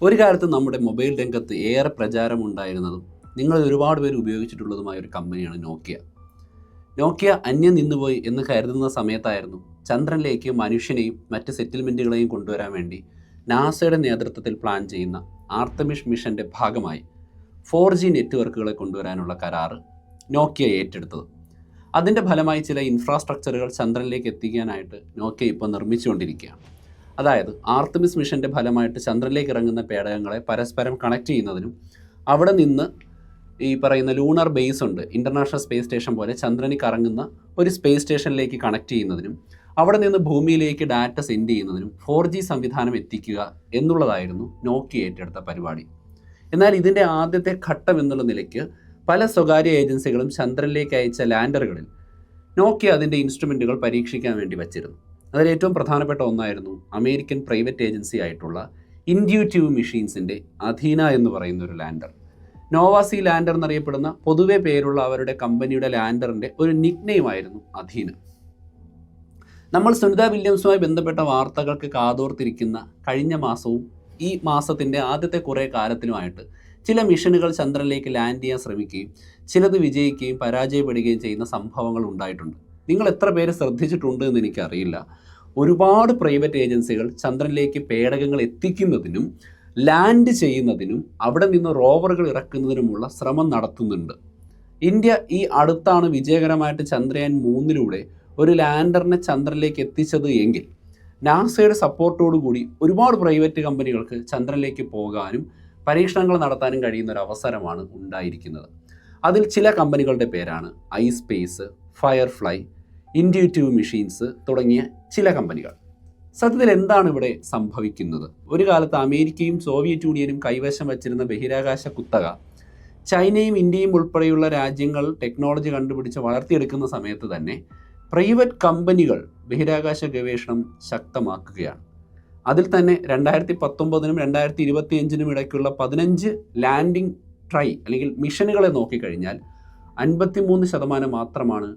ഒരു കാലത്ത് നമ്മുടെ മൊബൈൽ രംഗത്ത് ഏറെ പ്രചാരമുണ്ടായിരുന്നതും നിങ്ങൾ ഒരുപാട് പേര് ഉപയോഗിച്ചിട്ടുള്ളതുമായ ഒരു കമ്പനിയാണ് നോക്കിയ. നോക്കിയ അന്യം നിന്നുപോയി എന്ന് കരുതുന്ന സമയത്തായിരുന്നു ചന്ദ്രനിലേക്ക് മനുഷ്യനെയും മറ്റ് സെറ്റിൽമെൻറ്റുകളെയും കൊണ്ടുവരാൻ വേണ്ടി നാസയുടെ നേതൃത്വത്തിൽ പ്ലാൻ ചെയ്യുന്ന ആർത്തമിസ് മിഷൻ്റെ ഭാഗമായി 4G നെറ്റ്വർക്കുകളെ കൊണ്ടുവരാനുള്ള കരാറ് നോക്കിയ ഏറ്റെടുത്തത്. അതിൻ്റെ ഫലമായി ചില ഇൻഫ്രാസ്ട്രക്ചറുകൾ ചന്ദ്രനിലേക്ക് എത്തിക്കാനായിട്ട് നോക്കിയ ഇപ്പോൾ നിർമ്മിച്ചുകൊണ്ടിരിക്കുകയാണ്. അതായത് ആർത്തമിസ് മിഷൻ്റെ ഫലമായിട്ട് ചന്ദ്രനിലേക്ക് ഇറങ്ങുന്ന പേടകങ്ങളെ പരസ്പരം കണക്ട് ചെയ്യുന്നതിനും അവിടെ നിന്ന് ഈ പറയുന്ന ലൂണർ ബേസ് ഉണ്ട്, ഇൻ്റർനാഷണൽ സ്പേസ് സ്റ്റേഷൻ പോലെ ചന്ദ്രനിൽ കറങ്ങുന്ന ഒരു സ്പേസ് സ്റ്റേഷനിലേക്ക് കണക്ട് ചെയ്യുന്നതിനും അവിടെ നിന്ന് ഭൂമിയിലേക്ക് ഡാറ്റ സെൻഡ് ചെയ്യുന്നതിനും 4G സംവിധാനം എത്തിക്കുക എന്നുള്ളതായിരുന്നു നോക്കിയ ഏറ്റെടുത്ത പരിപാടി. എന്നാൽ ഇതിൻ്റെ ആദ്യത്തെ ഘട്ടം എന്നുള്ള നിലയ്ക്ക് പല സ്വകാര്യ ഏജൻസികളും ചന്ദ്രനിലേക്ക് അയച്ച ലാൻഡറുകളിൽ നോക്കിയ അതിൻ്റെ ഇൻസ്ട്രുമെൻറ്റുകൾ പരീക്ഷിക്കാൻ വേണ്ടി വച്ചിരുന്നു. അതിലേറ്റവും പ്രധാനപ്പെട്ട ഒന്നായിരുന്നു അമേരിക്കൻ പ്രൈവറ്റ് ഏജൻസി ആയിട്ടുള്ള ഇൻഡ്യൂറ്റീവ് മെഷീൻസിൻ്റെ അധീന എന്ന് പറയുന്ന ഒരു ലാൻഡർ. നോവാസി ലാൻഡർ എന്നറിയപ്പെടുന്ന പൊതുവെ പേരുള്ള അവരുടെ കമ്പനിയുടെ ലാൻഡറിൻ്റെ ഒരു നിക്നെയിമായിരുന്നു അധീന. നമ്മൾ സുനിത വില്യംസുമായി ബന്ധപ്പെട്ട വാർത്തകൾക്ക് കാതോർത്തിരിക്കുന്ന കഴിഞ്ഞ മാസവും ഈ മാസത്തിൻ്റെ ആദ്യത്തെ കുറേ കാലത്തിലുമായിട്ട് ചില മിഷനുകൾ ചന്ദ്രനിലേക്ക് ലാൻഡ് ചെയ്യാൻ ശ്രമിക്കുകയും ചിലത് വിജയിക്കുകയും പരാജയപ്പെടുകയും ചെയ്യുന്ന സംഭവങ്ങൾ ഉണ്ടായിട്ടുണ്ട്. നിങ്ങൾ എത്ര പേര് ശ്രദ്ധിച്ചിട്ടുണ്ട് എന്ന് എനിക്കറിയില്ല. ഒരുപാട് പ്രൈവറ്റ് ഏജൻസികൾ ചന്ദ്രനിലേക്ക് പേടകങ്ങൾ എത്തിക്കുന്നതിനും ലാൻഡ് ചെയ്യുന്നതിനും അവിടെ നിന്ന് റോവറുകൾ ഇറക്കുന്നതിനുമുള്ള ശ്രമം നടത്തുന്നുണ്ട്. ഇന്ത്യ ഈ അടുത്താണ് വിജയകരമായിട്ട് ചന്ദ്രയാൻ 3 ഒരു ലാൻഡറിനെ ചന്ദ്രനിലേക്ക് എത്തിച്ചത് എങ്കിൽ നാസയുടെ സപ്പോർട്ടോടുകൂടി ഒരുപാട് പ്രൈവറ്റ് കമ്പനികൾക്ക് ചന്ദ്രനിലേക്ക് പോകാനും പരീക്ഷണങ്ങൾ നടത്താനും കഴിയുന്ന ഒരു അവസരമാണ് ഉണ്ടായിരിക്കുന്നത്. അതിൽ ചില കമ്പനികളുടെ പേരാണ് ഐസ്പേസ്, ഫയർഫ്ലൈ, ഇൻഡ്യൂറ്റീവ് മെഷീൻസ് തുടങ്ങിയ ചില കമ്പനികൾ. സത്യത്തിൽ എന്താണ് ഇവിടെ സംഭവിക്കുന്നത്? ഒരു കാലത്ത് അമേരിക്കയും സോവിയറ്റ് യൂണിയനും കൈവശം വച്ചിരുന്ന ബഹിരാകാശ കുത്തക ചൈനയും ഇന്ത്യയും ഉൾപ്പെടെയുള്ള രാജ്യങ്ങൾ ടെക്നോളജി കണ്ടുപിടിച്ച് വളർത്തിയെടുക്കുന്ന സമയത്ത് തന്നെ പ്രൈവറ്റ് കമ്പനികൾ ബഹിരാകാശ ഗവേഷണം ശക്തമാക്കുകയാണ്. അതിൽ തന്നെ 2019 2025 ഇടയ്ക്കുള്ള 15 ലാൻഡിംഗ് ട്രൈ അല്ലെങ്കിൽ മിഷനുകളെ നോക്കിക്കഴിഞ്ഞാൽ 53% മാത്രമാണ്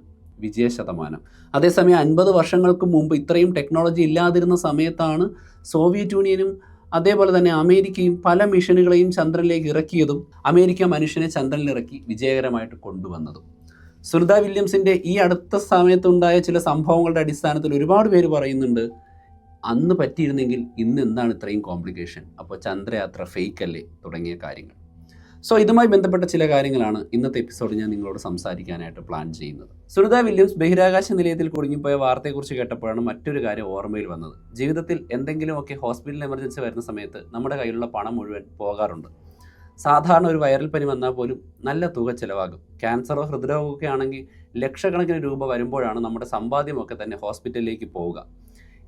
വിജയ ശതമാനം. അതേസമയം 50 വർഷങ്ങൾക്ക് മുമ്പ് ഇത്രയും ടെക്നോളജി ഇല്ലാതിരുന്ന സമയത്താണ് സോവിയറ്റ് യൂണിയനും അതേപോലെ തന്നെ അമേരിക്കയും പല മിഷനുകളെയും ചന്ദ്രനിലേക്ക് ഇറക്കിയതും അമേരിക്ക മനുഷ്യനെ ചന്ദ്രനിലിറക്കി വിജയകരമായിട്ട് കൊണ്ടുവന്നതും. സുനിത വില്യംസിൻ്റെ ഈ അടുത്ത സമയത്തുണ്ടായ ചില സംഭവങ്ങളുടെ അടിസ്ഥാനത്തിൽ ഒരുപാട് പേര് പറയുന്നുണ്ട്, അന്ന് പറ്റിയിരുന്നെങ്കിൽ ഇന്ന് എന്താണ് ഇത്രയും കോംപ്ലിക്കേഷൻ, അപ്പോൾ ചന്ദ്രയാത്ര ഫേക്ക് അല്ലേ തുടങ്ങിയ കാര്യങ്ങൾ. സോ ഇതുമായി ബന്ധപ്പെട്ട ചില കാര്യങ്ങളാണ് ഇന്നത്തെ എപ്പിസോഡ് ഞാൻ നിങ്ങളോട് സംസാരിക്കാനായിട്ട് പ്ലാൻ ചെയ്യുന്നത്. സുനിത വില്യംസ് ബഹിരാകാശ നിലയത്തിൽ കുടുങ്ങിപ്പോയ വാർത്തയെക്കുറിച്ച് കേട്ടപ്പോഴാണ് മറ്റൊരു കാര്യം ഓർമ്മയിൽ വന്നത്. ജീവിതത്തിൽ എന്തെങ്കിലുമൊക്കെ ഹോസ്പിറ്റൽ എമർജൻസി വരുന്ന സമയത്ത് നമ്മുടെ കയ്യിലുള്ള പണം മുഴുവൻ പോകാറുണ്ട്. സാധാരണ ഒരു വൈറൽ പനി വന്നാൽ പോലും നല്ല തുക ചിലവാകും. ക്യാൻസറോ ഹൃദ്രോഗമൊക്കെ ആണെങ്കിൽ ലക്ഷക്കണക്കിന് രൂപ വരുമ്പോഴാണ് നമ്മുടെ സമ്പാദ്യമൊക്കെ തന്നെ ഹോസ്പിറ്റലിലേക്ക് പോവുക.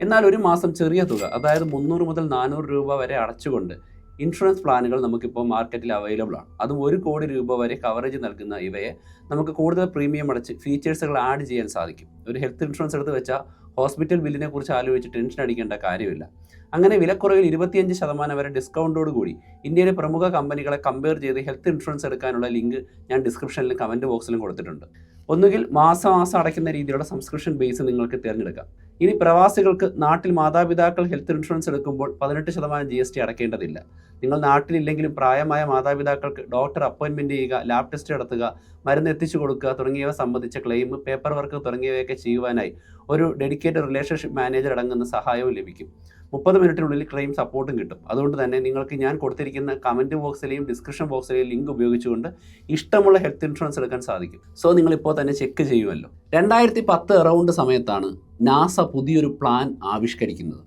എന്നാൽ ഒരു മാസം ചെറിയ തുക, അതായത് 300 മുതൽ 400 രൂപ വരെ അടച്ചുകൊണ്ട് ഇൻഷുറൻസ് പ്ലാനുകൾ നമുക്കിപ്പോൾ മാർക്കറ്റിൽ അവൈലബിൾ ആണ്. അതും 1 കോടി രൂപ വരെ കവറേജ് നൽകുന്ന ഇവയെ നമുക്ക് കൂടുതൽ പ്രീമിയം അടച്ച് ഫീച്ചേഴ്സുകൾ ആഡ് ചെയ്യാൻ സാധിക്കും. ഒരു ഹെൽത്ത് ഇൻഷുറൻസ് എടുത്ത് വെച്ചാൽ ഹോസ്പിറ്റൽ ബില്ലിനെ കുറിച്ച് ആലോചിച്ച് ടെൻഷൻ അടിക്കേണ്ട കാര്യമില്ല. അങ്ങനെ വിലക്കുറവിൽ 25% വരെ ഡിസ്കൗണ്ടോട് കൂടി ഇന്ത്യയിലെ പ്രമുഖ കമ്പനികളെ കമ്പയർ ചെയ്ത് ഹെൽത്ത് ഇൻഷുറൻസ് എടുക്കാനുള്ള ലിങ്ക് ഞാൻ ഡിസ്ക്രിപ്ഷനിലും കമൻറ്റ് ബോക്സിലും കൊടുത്തിട്ടുണ്ട്. ഒന്നുകിൽ മാസം അടയ്ക്കുന്ന രീതിയിലുള്ള സബ്സ്ക്രിപ്ഷൻ ബേസ് നിങ്ങൾക്ക് തിരഞ്ഞെടുക്കാം. ഇനി പ്രവാസികൾക്ക് നാട്ടിൽ മാതാപിതാക്കൾ ഹെൽത്ത് ഇൻഷുറൻസ് എടുക്കുമ്പോൾ 18% GST അടയ്ക്കേണ്ടതില്ല. നിങ്ങൾ നാട്ടിലില്ലെങ്കിലും പ്രായമായ മാതാപിതാക്കൾക്ക് ഡോക്ടർ അപ്പോയിൻമെൻറ്റ് ചെയ്യുക, ലാബ് ടെസ്റ്റ് നടത്തുക, മരുന്ന് എത്തിച്ചു കൊടുക്കുക തുടങ്ങിയവ സംബന്ധിച്ച ക്ലെയിം, പേപ്പർ വർക്ക് തുടങ്ങിയവയൊക്കെ ചെയ്യുവാനായി ഒരു ഡെഡിക്കേറ്റഡ് റിലേഷൻഷിപ്പ് മാനേജർ അടങ്ങുന്ന സഹായവും ലഭിക്കും. 30 മിനിറ്റിനുള്ളിൽ ക്ലെയിം സപ്പോർട്ടും കിട്ടും. അതുകൊണ്ട് തന്നെ നിങ്ങൾക്ക് ഞാൻ കൊടുത്തിരിക്കുന്ന കമൻറ്റ് ബോക്സിലെയും ഡിസ്ക്രിപ്ഷൻ ബോക്സിലെയും ലിങ്ക് ഉപയോഗിച്ചുകൊണ്ട് ഇഷ്ടമുള്ള ഹെൽത്ത് ഇൻഷുറൻസ് എടുക്കാൻ സാധിക്കും. സോ നിങ്ങളിപ്പോൾ തന്നെ ചെക്ക് ചെയ്യുമല്ലോ. 2010 അറൗണ്ട് സമയത്താണ് നാസ പുതിയൊരു പ്ലാൻ ആവിഷ്കരിക്കുന്നത്.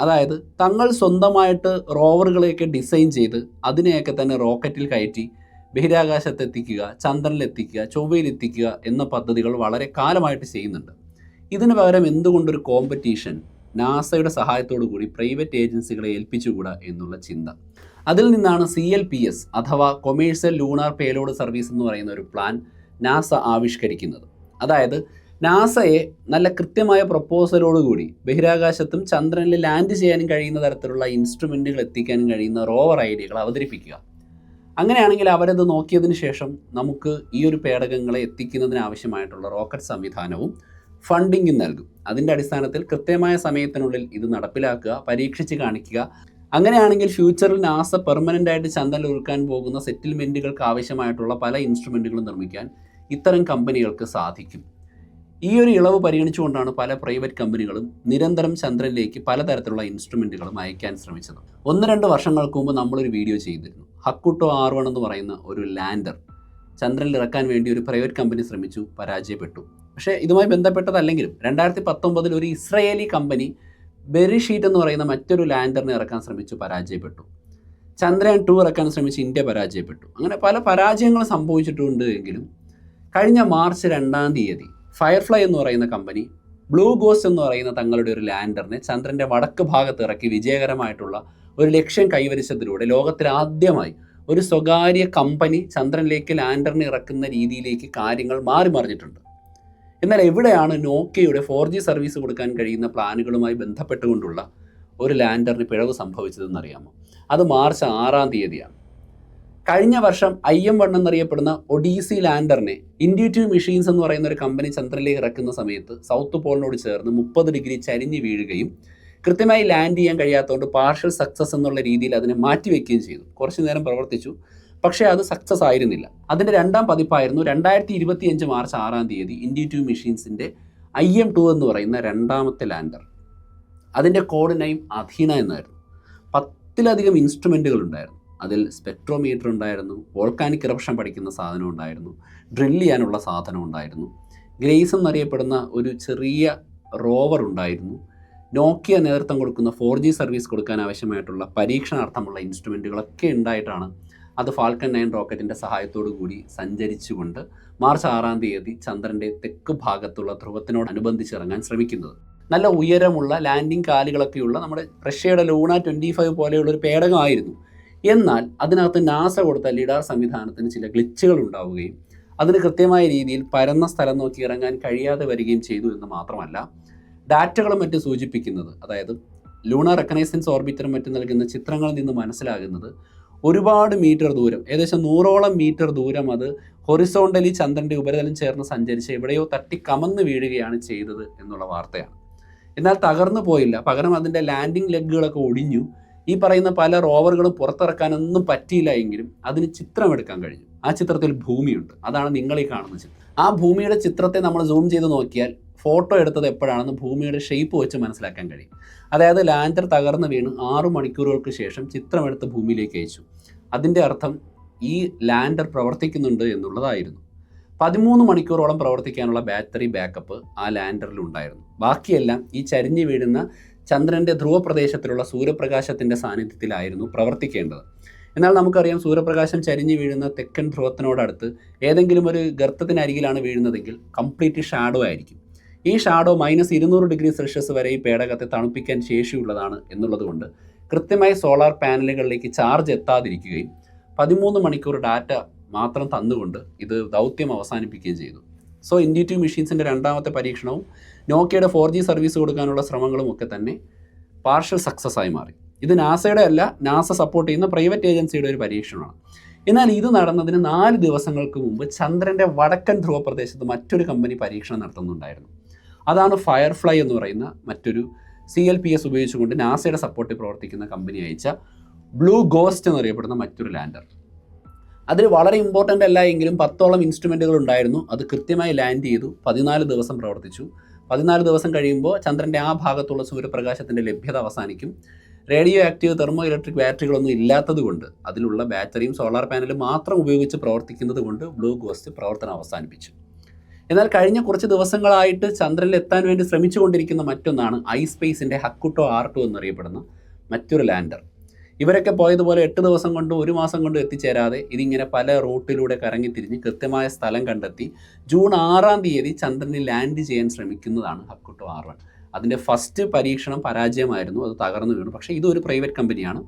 അതായത് തങ്ങൾ സ്വന്തമായിട്ട് റോവറുകളെയൊക്കെ ഡിസൈൻ ചെയ്ത് അതിനെയൊക്കെ തന്നെ റോക്കറ്റിൽ കയറ്റി ബഹിരാകാശത്തെത്തിക്കുക, ചന്ദ്രനിലെത്തിക്കുക, ചൊവ്വയിലെത്തിക്കുക എന്ന പദ്ധതികൾ വളരെ കാലമായിട്ട് ചെയ്യുന്നുണ്ട്. ഇതിന് പകരം എന്തുകൊണ്ടൊരു കോമ്പറ്റീഷൻ നാസയുടെ സഹായത്തോടു കൂടി പ്രൈവറ്റ് ഏജൻസികളെ ഏൽപ്പിച്ചുകൂടാ എന്നുള്ള ചിന്ത. അതിൽ നിന്നാണ് CLPS അഥവാ കൊമേഴ്സ്യൽ ലൂണാർ പേലോഡ് സർവീസ് എന്ന് പറയുന്ന ഒരു പ്ലാൻ നാസ ആവിഷ്കരിക്കുന്നത്. അതായത് നാസയെ നല്ല കൃത്യമായ പ്രപ്പോസലോടുകൂടി ബഹിരാകാശത്തും ചന്ദ്രനിൽ ലാൻഡ് ചെയ്യാനും കഴിയുന്ന തരത്തിലുള്ള ഇൻസ്ട്രുമെൻറ്റുകൾ എത്തിക്കാനും കഴിയുന്ന റോവർ ഐഡിയകൾ അവതരിപ്പിക്കുക. അങ്ങനെയാണെങ്കിൽ അവരത് നോക്കിയതിന് ശേഷം നമുക്ക് ഈ ഒരു പേടകങ്ങളെ എത്തിക്കുന്നതിന് ആവശ്യമായിട്ടുള്ള റോക്കറ്റ് സംവിധാനവും ഫണ്ടിങ്ങും നൽകും. അതിൻ്റെ അടിസ്ഥാനത്തിൽ കൃത്യമായ സമയത്തിനുള്ളിൽ ഇത് നടപ്പിലാക്കുക, പരീക്ഷിച്ച് കാണിക്കുക. അങ്ങനെയാണെങ്കിൽ ഫ്യൂച്ചറിൽ നാസ പെർമനൻ്റ് ആയിട്ട് ചന്ദ്രനിൽ ഒരുക്കാൻ പോകുന്ന സെറ്റിൽമെൻറ്റുകൾക്ക് ആവശ്യമായിട്ടുള്ള പല ഇൻസ്ട്രുമെൻറ്റുകളും നിർമ്മിക്കാൻ ഇത്തരം കമ്പനികൾക്ക് സാധിക്കും. ഈ ഒരു ഇളവ് പരിഗണിച്ചുകൊണ്ടാണ് പല പ്രൈവറ്റ് കമ്പനികളും നിരന്തരം ചന്ദ്രനിലേക്ക് പലതരത്തിലുള്ള ഇൻസ്ട്രുമെൻറ്റുകളും അയക്കാൻ ശ്രമിച്ചത്. 1-2 വർഷങ്ങൾക്ക് മുമ്പ് നമ്മളൊരു വീഡിയോ ചെയ്തിരുന്നു. ഹക്കുട്ടോ R1 എന്ന് പറയുന്ന ഒരു ലാൻഡർ ചന്ദ്രനിൽ ഇറക്കാൻ വേണ്ടി ഒരു പ്രൈവറ്റ് കമ്പനി ശ്രമിച്ചു, പരാജയപ്പെട്ടു. പക്ഷേ ഇതുമായി ബന്ധപ്പെട്ടതല്ലെങ്കിലും 2019 ഒരു ഇസ്രയേലി കമ്പനി ബെറിഷീറ്റ് എന്ന് പറയുന്ന മറ്റൊരു ലാൻഡറിനെ ഇറക്കാൻ ശ്രമിച്ചു, പരാജയപ്പെട്ടു. ചന്ദ്രയാൻ 2 ഇറക്കാൻ ശ്രമിച്ച് ഇന്ത്യ പരാജയപ്പെട്ടു. അങ്ങനെ പല പരാജയങ്ങളും സംഭവിച്ചിട്ടുണ്ട്. എങ്കിലും കഴിഞ്ഞ മാർച്ച് 2 ഫയർഫ്ലൈ എന്ന് പറയുന്ന കമ്പനി ബ്ലൂ ഗോസ്റ്റ് എന്ന് പറയുന്ന തങ്ങളുടെ ഒരു ലാൻഡറിനെ ചന്ദ്രൻ്റെ വടക്ക് ഭാഗത്ത് ഇറക്കി വിജയകരമായിട്ടുള്ള ഒരു ലക്ഷ്യം കൈവരിച്ചതിലൂടെ ലോകത്തിൽ ആദ്യമായി ഒരു സ്വകാര്യ കമ്പനി ചന്ദ്രനിലേക്ക് ലാൻഡറിനെ ഇറക്കുന്ന രീതിയിലേക്ക് കാര്യങ്ങൾ മാറി മറിഞ്ഞിട്ടുണ്ട്. എന്നാൽ എവിടെയാണ് നോക്കിയയുടെ 4G സർവീസ് കൊടുക്കാൻ കഴിയുന്ന പ്ലാനുകളുമായി ബന്ധപ്പെട്ടുകൊണ്ടുള്ള ഒരു ലാൻഡറിന് പിഴവ് സംഭവിച്ചതെന്നറിയാമോ? അത് മാർച്ച് 6 കഴിഞ്ഞ വർഷം IM-1 എന്നറിയപ്പെടുന്ന ഒഡീസി ലാൻഡറിനെ ഇൻഡ്യൂറ്റീവ് മെഷീൻസ് എന്ന് പറയുന്ന ഒരു കമ്പനി ചന്ദ്രനിലേക്ക് ഇറക്കുന്ന സമയത്ത് സൗത്ത് പോളിനോട് ചേർന്ന് 30 ഡിഗ്രി ചരിഞ്ഞ് വീഴുകയും കൃത്യമായി ലാൻഡ് ചെയ്യാൻ കഴിയാത്തതുകൊണ്ട് പാർഷ്യൽ സക്സസ് എന്നുള്ള രീതിയിൽ അതിനെ മാറ്റിവെക്കുകയും ചെയ്തു. കുറച്ച് നേരം പ്രവർത്തിച്ചു, പക്ഷേ അത് സക്സസ് ആയിരുന്നില്ല. അതിൻ്റെ 2ാം പതിപ്പായിരുന്നു 2025 മാർച്ച് 6 ഇൻഡ്യൂറ്റീവ് മെഷീൻസിൻ്റെ IM-2 എന്ന് പറയുന്ന 2ാമത്തെ ലാൻഡർ. അതിൻ്റെ കോഡ് നെയിം അധീന എന്നായിരുന്നു. 10ലധികം ഇൻസ്ട്രുമെൻറ്റുകൾ ഉണ്ടായിരുന്നു. അതിൽ സ്പെക്ട്രോമീറ്റർ ഉണ്ടായിരുന്നു, വോൾക്കാനിക് ഇറപ്ഷൻ പഠിക്കുന്ന സാധനം ഉണ്ടായിരുന്നു, ഡ്രിൽ ചെയ്യാനുള്ള സാധനം ഉണ്ടായിരുന്നു, ഗ്രേസ് എന്നറിയപ്പെടുന്ന ഒരു ചെറിയ റോവർ ഉണ്ടായിരുന്നു. നോക്കിയ നേതൃത്വം കൊടുക്കുന്ന 4G സർവീസ് കൊടുക്കാൻ ആവശ്യമായിട്ടുള്ള പരീക്ഷണാർത്ഥമുള്ള ഇൻസ്ട്രുമെൻറ്റുകളൊക്കെ ഉണ്ടായിട്ടാണ് അത് ഫാൽക്കൺ 9 റോക്കറ്റിൻ്റെ സഹായത്തോടു കൂടി സഞ്ചരിച്ചുകൊണ്ട് മാർച്ച് 6 ചന്ദ്രൻ്റെ തെക്ക് ഭാഗത്തുള്ള ധ്രുവത്തിനോടനുബന്ധിച്ച് ഇറങ്ങാൻ ശ്രമിക്കുന്നത്. നല്ല ഉയരമുള്ള ലാൻഡിംഗ് കാലുകളൊക്കെയുള്ള നമ്മുടെ റഷ്യയുടെ ലൂണ 25 പോലെയുള്ളൊരു പേടകമായിരുന്നു. എന്നാൽ അതിനകത്ത് നാസ കൊടുത്ത ലിഡാർ സംവിധാനത്തിന് ചില ഗ്ലിച്ചുകൾ ഉണ്ടാവുകയും അതിന് കൃത്യമായ രീതിയിൽ പരന്ന സ്ഥലം നോക്കി ഇറങ്ങാൻ കഴിയാതെ വരികയും ചെയ്തു എന്ന് മാത്രമല്ല, ഡാറ്റകളും മറ്റും സൂചിപ്പിക്കുന്നത്, അതായത് ലൂണാർ റെക്കനൈസൻസ് ഓർബിറ്ററും മറ്റും നൽകുന്ന ചിത്രങ്ങളിൽ നിന്ന് മനസ്സിലാകുന്നത് ഒരുപാട് മീറ്റർ ദൂരം, ഏകദേശം 100ഓളം മീറ്റർ ദൂരം അത് ഹൊറിസോണ്ടലി ചന്ദ്രൻ്റെ ഉപരിതലം ചേർന്ന് സഞ്ചരിച്ച് എവിടെയോ തട്ടി കമന്ന് വീഴുകയാണ് ചെയ്തത് എന്നുള്ള വാർത്തയാണ്. എന്നാൽ തകർന്നു പോയില്ല, പകരം അതിൻ്റെ ലാൻഡിംഗ് ലെഗുകളൊക്കെ ഒടിഞ്ഞു. ഈ പറയുന്ന പല റോവറുകളും പുറത്തിറക്കാനൊന്നും പറ്റിയില്ല എങ്കിലും അതിന് ചിത്രമെടുക്കാൻ കഴിഞ്ഞു. ആ ചിത്രത്തിൽ ഭൂമിയുണ്ട്. അതാണ് നിങ്ങൾ ഈ കാണുന്ന ചിത്രം. ആ ഭൂമിയുടെ ചിത്രത്തെ നമ്മൾ സൂം ചെയ്ത് നോക്കിയാൽ ഫോട്ടോ എടുത്തത് എപ്പോഴാണെന്ന് ഭൂമിയുടെ ഷേപ്പ് വെച്ച് മനസ്സിലാക്കാൻ കഴിയും. അതായത് ലാൻഡർ തകർന്ന് വീണ് 6 മണിക്കൂറുകൾക്ക് ശേഷം ചിത്രമെടുത്ത് ഭൂമിയിലേക്ക് അയച്ചു. അതിൻ്റെ അർത്ഥം ഈ ലാൻഡർ പ്രവർത്തിക്കുന്നുണ്ട് എന്നുള്ളതായിരുന്നു. 13 മണിക്കൂറോളം പ്രവർത്തിക്കാനുള്ള ബാറ്ററി ബാക്കപ്പ് ആ ലാൻഡറിൽ ഉണ്ടായിരുന്നു. ബാക്കിയെല്ലാം ഈ ചരിഞ്ഞു വീഴുന്ന ചന്ദ്രൻ്റെ ധ്രുവപ്രദേശത്തിലുള്ള സൂര്യപ്രകാശത്തിൻ്റെ സാന്നിധ്യത്തിലായിരുന്നു പ്രവർത്തിക്കേണ്ടത്. എന്നാൽ നമുക്കറിയാം, സൂര്യപ്രകാശം ചരിഞ്ഞു വീഴുന്ന തെക്കൻ ധ്രുവത്തിനോടടുത്ത് ഏതെങ്കിലും ഒരു ഗർത്തത്തിനരികിലാണ് വീഴുന്നതെങ്കിൽ കംപ്ലീറ്റ് ഷാഡോ ആയിരിക്കും. ഈ ഷാഡോ -200°C വരെ ഈ പേടകത്തെ തണുപ്പിക്കാൻ ശേഷിയുള്ളതാണ് എന്നുള്ളതുകൊണ്ട് കൃത്യമായി സോളാർ പാനലുകളിലേക്ക് ചാർജ് എത്താതിരിക്കുകയും 13 മണിക്കൂർ ഡാറ്റ മാത്രം തന്നുകൊണ്ട് ഇത് ദൗത്യം അവസാനിപ്പിക്കുകയും ചെയ്തു. സോ ഇൻഡ്യൂറ്റീവ് മെഷീൻസിൻ്റെ 2ാമത്തെ പരീക്ഷണവും നോക്കിയയുടെ 4G സർവീസ് കൊടുക്കാനുള്ള ശ്രമങ്ങളും ഒക്കെ തന്നെ പാർഷ്യൽ സക്സസ് ആയി മാറി. ഇത് നാസയുടെ അല്ല, നാസ സപ്പോർട്ട് ചെയ്യുന്ന പ്രൈവറ്റ് ഏജൻസിയുടെ ഒരു പരീക്ഷണമാണ്. എന്നാൽ ഇത് നടന്നതിന് 4 ദിവസങ്ങൾക്ക് മുമ്പ് ചന്ദ്രൻ്റെ വടക്കൻ ധ്രുവപ്രദേശത്ത് മറ്റൊരു കമ്പനി പരീക്ഷണം നടത്തുന്നുണ്ടായിരുന്നു. അതാണ് ഫയർഫ്ലൈ എന്ന് പറയുന്ന മറ്റൊരു CLPS ഉപയോഗിച്ചുകൊണ്ട് നാസയുടെ സപ്പോർട്ടിൽ പ്രവർത്തിക്കുന്ന കമ്പനി അയച്ച ബ്ലൂ ഗോസ്റ്റ് എന്നറിയപ്പെടുന്ന മറ്റൊരു ലാൻഡർ. അതിൽ വളരെ ഇമ്പോർട്ടൻ്റ് അല്ല എങ്കിലും 10ഓളം ഇൻസ്ട്രുമെൻറ്റുകൾ ഉണ്ടായിരുന്നു. അത് കൃത്യമായി ലാൻഡ് ചെയ്തു. 14 ദിവസം പ്രവർത്തിച്ചു. 14 ദിവസം കഴിയുമ്പോൾ ചന്ദ്രൻ്റെ ആ ഭാഗത്തുള്ള സൂര്യപ്രകാശത്തിൻ്റെ ലഭ്യത അവസാനിക്കും. റേഡിയോ ആക്റ്റീവ് തെർമോ ഇലക്ട്രിക് ബാറ്ററികളൊന്നും ഇല്ലാത്തത് കൊണ്ട്, അതിലുള്ള ബാറ്ററിയും സോളാർ പാനലും മാത്രം ഉപയോഗിച്ച് പ്രവർത്തിക്കുന്നത് കൊണ്ട് ബ്ലൂ ഗോസ്റ്റ് പ്രവർത്തനം അവസാനിപ്പിച്ചു. എന്നാൽ കഴിഞ്ഞ കുറച്ച് ദിവസങ്ങളായിട്ട് ചന്ദ്രനിൽ എത്താൻ വേണ്ടി ശ്രമിച്ചുകൊണ്ടിരിക്കുന്ന മറ്റൊന്നാണ് ഐസ്പേസിൻ്റെ ഹക്കുട്ടോ R2 എന്നറിയപ്പെടുന്ന മറ്റൊരു ലാൻഡർ. ഇവരൊക്കെ പോയതുപോലെ 8 ദിവസം കൊണ്ടോ 1 മാസം കൊണ്ടോ എത്തിച്ചേരാതെ ഇതിങ്ങനെ പല റൂട്ടിലൂടെ കറങ്ങിത്തിരിഞ്ഞ് കൃത്യമായ സ്ഥലം കണ്ടെത്തി ജൂൺ 6 ചന്ദ്രനിൽ ലാൻഡ് ചെയ്യാൻ ശ്രമിക്കുന്നതാണ് ഹക്കുട്ടോ R1. അതിൻ്റെ ഫസ്റ്റ് പരീക്ഷണം പരാജയമായിരുന്നു, അത് തകർന്നു വീണു. പക്ഷേ ഇതൊരു പ്രൈവറ്റ് കമ്പനിയാണ്,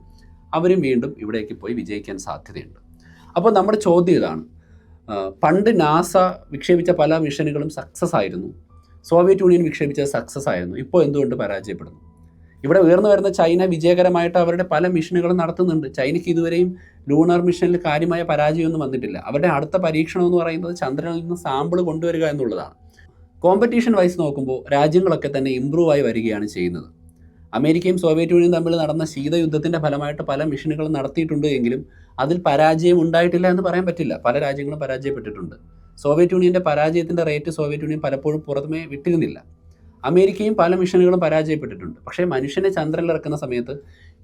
അവരും വീണ്ടും ഇവിടേക്ക് പോയി വിജയിക്കാൻ സാധ്യതയുണ്ട്. അപ്പോൾ നമ്മുടെ ചോദ്യം ഇതാണ്, പണ്ട് നാസ വിക്ഷേപിച്ച പല മിഷനുകളും സക്സസ് ആയിരുന്നു, സോവിയറ്റ് യൂണിയൻ വിക്ഷേപിച്ചത് സക്സസ് ആയിരുന്നു, ഇപ്പോൾ എന്തുകൊണ്ട് പരാജയപ്പെടുന്നു? ഇവിടെ ഉയർന്നു വരുന്ന ചൈന വിജയകരമായിട്ട് അവരുടെ പല മിഷനുകളും നടത്തുന്നുണ്ട്. ചൈനയ്ക്ക് ഇതുവരെയും ലൂണാർ മിഷനിൽ കാര്യമായ പരാജയമൊന്നും വന്നിട്ടില്ല. അവരുടെ അടുത്ത പരീക്ഷണം എന്ന് പറയുന്നത് ചന്ദ്രനിൽ നിന്ന് സാമ്പിൾ കൊണ്ടുവരിക എന്നുള്ളതാണ്. കോമ്പറ്റീഷൻ വൈസ് നോക്കുമ്പോൾ രാജ്യങ്ങളൊക്കെ തന്നെ ഇമ്പ്രൂവ് ആയി വരികയാണ് ചെയ്യുന്നത്. അമേരിക്കയും സോവിയറ്റ് യൂണിയനും തമ്മിൽ നടന്ന ശീതയുദ്ധത്തിൻ്റെ ഫലമായിട്ട് പല മിഷനുകളും നടത്തിയിട്ടുണ്ട് എങ്കിലും അതിൽ പരാജയം ഉണ്ടായിട്ടില്ല എന്ന് പറയാൻ പറ്റില്ല. പല രാജ്യങ്ങളും പരാജയപ്പെട്ടിട്ടുണ്ട്. സോവിയറ്റ് യൂണിയൻ്റെ പരാജയത്തിൻ്റെ റേറ്റ് സോവിയറ്റ് യൂണിയൻ പലപ്പോഴും പുറമേ വിട്ടിരുന്നില്ല. അമേരിക്കയും പല മിഷനുകളും പരാജയപ്പെട്ടിട്ടുണ്ട്. പക്ഷേ മനുഷ്യനെ ചന്ദ്രനിൽ ഇറക്കുന്ന സമയത്ത്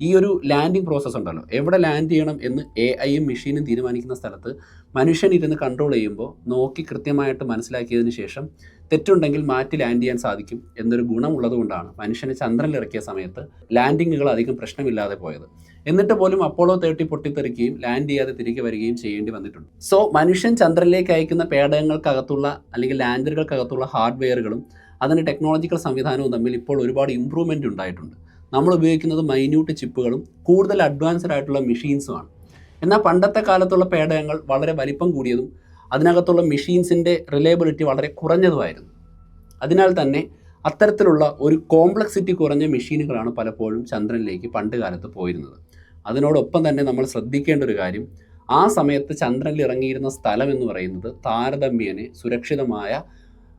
ഈ ഒരു ലാൻഡിങ് പ്രോസസ്സ് ഉണ്ടല്ലോ, എവിടെ ലാൻഡ് ചെയ്യണം എന്ന് AI-യും മെഷീനും തീരുമാനിക്കുന്ന സ്ഥലത്ത് മനുഷ്യൻ ഇരുന്ന് കൺട്രോൾ ചെയ്യുമ്പോൾ നോക്കി കൃത്യമായിട്ട് മനസ്സിലാക്കിയതിന് ശേഷം തെറ്റുണ്ടെങ്കിൽ മാറ്റി ലാൻഡ് ചെയ്യാൻ സാധിക്കും എന്നൊരു ഗുണമുള്ളതുകൊണ്ടാണ് മനുഷ്യനെ ചന്ദ്രനിൽ ഇറക്കിയ സമയത്ത് ലാൻഡിങ്ങുകൾ അധികം പ്രശ്നമില്ലാതെ പോയത്. എന്നിട്ട് പോലും അപ്പോളോ 30 പൊട്ടിത്തെറിക്കുകയും ലാൻഡ് ചെയ്യാതെ തിരികെ വരികയും ചെയ്യേണ്ടി വന്നിട്ടുണ്ട്. സോ മനുഷ്യൻ ചന്ദ്രനിലേക്ക് അയക്കുന്ന പേടകങ്ങൾക്കകത്തുള്ള അല്ലെങ്കിൽ ലാൻഡറുകൾക്കകത്തുള്ള ഹാർഡ്വെയറുകളും അതിന് ടെക്നോളജിക്കൽ സംവിധാനവും തമ്മിൽ ഇപ്പോൾ ഒരുപാട് ഇമ്പ്രൂവ്മെൻ്റ് ഉണ്ടായിട്ടുണ്ട്. നമ്മൾ ഉപയോഗിക്കുന്നത് മൈന്യൂട്ട് ചിപ്പുകളും കൂടുതൽ അഡ്വാൻസ്ഡ് ആയിട്ടുള്ള മെഷീൻസുമാണ്. എന്നാൽ പണ്ടത്തെ കാലത്തുള്ള പേടകങ്ങൾ വളരെ വലിപ്പം കൂടിയതും അതിനകത്തുള്ള മെഷീൻസിൻ്റെ റിലയബിലിറ്റി വളരെ കുറഞ്ഞതുമായിരുന്നു. അതിനാൽ തന്നെ അത്തരത്തിലുള്ള ഒരു കോംപ്ലക്സിറ്റി കുറഞ്ഞ മെഷീനുകളാണ് പലപ്പോഴും ചന്ദ്രനിലേക്ക് പണ്ട് കാലത്ത് പോയിരുന്നത്. അതിനോടൊപ്പം തന്നെ നമ്മൾ ശ്രദ്ധിക്കേണ്ട ഒരു കാര്യം, ആ സമയത്ത് ചന്ദ്രനിൽ ഇറങ്ങിയിരുന്ന സ്ഥലം എന്ന് പറയുന്നത് താരതമ്യേന സുരക്ഷിതമായ,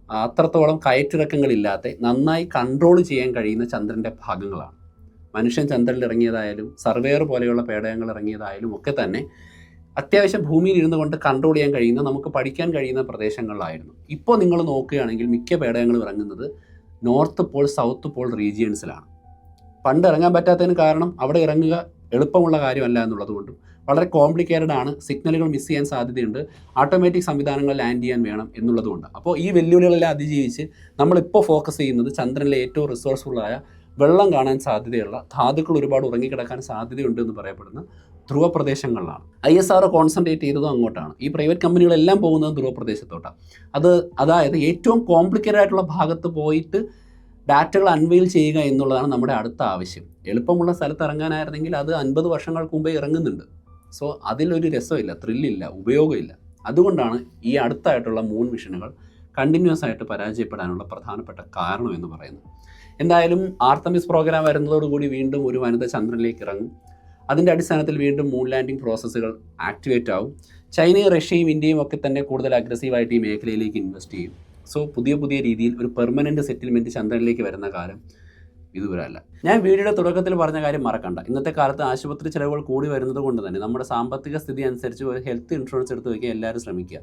അത്രത്തോളം കയറ്റിറക്കങ്ങളില്ലാത്ത, നന്നായി കൺട്രോൾ ചെയ്യാൻ കഴിയുന്ന ചന്ദ്രൻ്റെ ഭാഗങ്ങളാണ്. മനുഷ്യൻ ചന്ദ്രനിൽ ഇറങ്ങിയതായാലും സർവേയർ പോലെയുള്ള പേടകങ്ങൾ ഇറങ്ങിയതായാലും ഒക്കെ തന്നെ അത്യാവശ്യം ഭൂമിയിൽ ഇരുന്നു കൊണ്ട് കൺട്രോൾ ചെയ്യാൻ കഴിയുന്ന, നമുക്ക് പഠിക്കാൻ കഴിയുന്ന പ്രദേശങ്ങളിലായിരുന്നു. ഇപ്പോൾ നിങ്ങൾ നോക്കുകയാണെങ്കിൽ മിക്ക പേടകങ്ങളും ഇറങ്ങുന്നത് നോർത്ത് പോൾ, സൗത്ത് പോൾ റീജിയൻസിലാണ്. പണ്ട് ഇറങ്ങാൻ പറ്റാത്തതിന് കാരണം അവിടെ ഇറങ്ങുക എളുപ്പമുള്ള കാര്യമല്ല എന്നുള്ളതുകൊണ്ടും വളരെ കോംപ്ലിക്കേറ്റഡ് ആണ്, സിഗ്നലുകൾ മിസ് ചെയ്യാൻ സാധ്യതയുണ്ട്, ഓട്ടോമാറ്റിക് സംവിധാനങ്ങൾ ലാൻഡ് ചെയ്യാൻ വേണം എന്നുള്ളതുകൊണ്ട്. അപ്പോൾ ഈ വെല്ലുവിളികളെല്ലാം അതിജീവിച്ച് നമ്മളിപ്പോൾ ഫോക്കസ് ചെയ്യുന്നത് ചന്ദ്രനിലെ ഏറ്റവും റിസോഴ്സ്ഫുള്ളായ, വെള്ളം കാണാൻ സാധ്യതയുള്ള, ധാതുക്കൾ ഒരുപാട് ഉറങ്ങിക്കിടക്കാൻ സാധ്യതയുണ്ട് എന്ന് പറയപ്പെടുന്ന ധ്രുവ പ്രദേശങ്ങളിലാണ്. ISRO കോൺസെൻട്രേറ്റ് ചെയ്തതും അങ്ങോട്ടാണ്. ഈ പ്രൈവറ്റ് കമ്പനികളെല്ലാം പോകുന്നത് ധ്രുവ പ്രദേശത്തോട്ടാണ്. അതായത് ഏറ്റവും കോംപ്ലിക്കേറ്റഡ് ആയിട്ടുള്ള ഭാഗത്ത് പോയിട്ട് ഡാറ്റകൾ അൺവെയിൽ ചെയ്യുക എന്നുള്ളതാണ് നമ്മുടെ അടുത്ത ആവശ്യം. എളുപ്പമുള്ള സ്ഥലത്ത് ഇറങ്ങാനായിരുന്നെങ്കിൽ അത് 50 വർഷങ്ങൾക്ക് മുമ്പേ ഇറങ്ങുന്നുണ്ട്. സോ അതിലൊരു രസമില്ല, ത്രില്ലില്ല, ഉപയോഗമില്ല. അതുകൊണ്ടാണ് ഈ അടുത്തായിട്ടുള്ള മൂൺ മിഷനുകൾ കണ്ടിന്യൂസ് ആയിട്ട് പരാജയപ്പെടാനുള്ള പ്രധാനപ്പെട്ട കാരണം എന്ന് പറയുന്നത്. എന്തായാലും ആർത്തമിസ് പ്രോഗ്രാം വരുന്നതോടുകൂടി വീണ്ടും ഒരു വനിത ചന്ദ്രനിലേക്ക് ഇറങ്ങും. അതിൻ്റെ അടിസ്ഥാനത്തിൽ വീണ്ടും മൂൺ ലാൻഡിംഗ് പ്രോസസ്സുകൾ ആക്ടിവേറ്റ് ആവും. ചൈനയും റഷ്യയും ഇന്ത്യയും ഒക്കെ തന്നെ കൂടുതൽ അഗ്രസീവായിട്ട് ഈ മേഖലയിലേക്ക് ഇൻവെസ്റ്റ് ചെയ്യും. സോ പുതിയ രീതിയിൽ ഒരു പെർമനൻറ്റ് സെറ്റിൽമെൻറ്റ് ചന്ദ്രനിലേക്ക് വരുന്ന കാലം ഇതുവരല്ല. ഞാൻ വീഡിയോയുടെ തുടക്കത്തിൽ പറഞ്ഞ കാര്യം മറക്കണ്ട. ഇന്നത്തെ കാലത്ത് ആശുപത്രി ചിലവുകൾ കൂടി വരുന്നത് കൊണ്ട് തന്നെ നമ്മുടെ സാമ്പത്തിക സ്ഥിതി അനുസരിച്ച് ഒരു ഹെൽത്ത് ഇൻഷുറൻസ് എടുത്ത് വയ്ക്കാൻ എല്ലാവരും ശ്രമിക്കുക.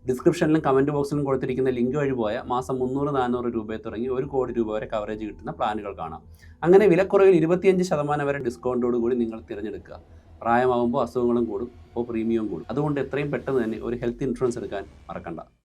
ഡിസ്ക്രിപ്ഷനിലും കമൻറ്റ് ബോക്സിലും കൊടുത്തിരിക്കുന്ന ലിങ്ക് വഴി പോയാൽ മാസം 300-400 രൂപയെ തുടങ്ങി 1 കോടി രൂപ വരെ കവറേജ് കിട്ടുന്ന പ്ലാനുകൾ കാണാം. അങ്ങനെ വിലക്കുറവിൽ 25% വരെ ഡിസ്കൗണ്ടോട് കൂടി നിങ്ങൾ തിരഞ്ഞെടുക്കുക. പ്രായമാകുമ്പോൾ അസുഖങ്ങളും കൂടും, അപ്പോൾ പ്രീമിയവും കൂടും. അതുകൊണ്ട് എത്രയും പെട്ടെന്ന് തന്നെ ഒരു ഹെൽത്ത് ഇൻഷുറൻസ് എടുക്കാൻ മറക്കണ്ട.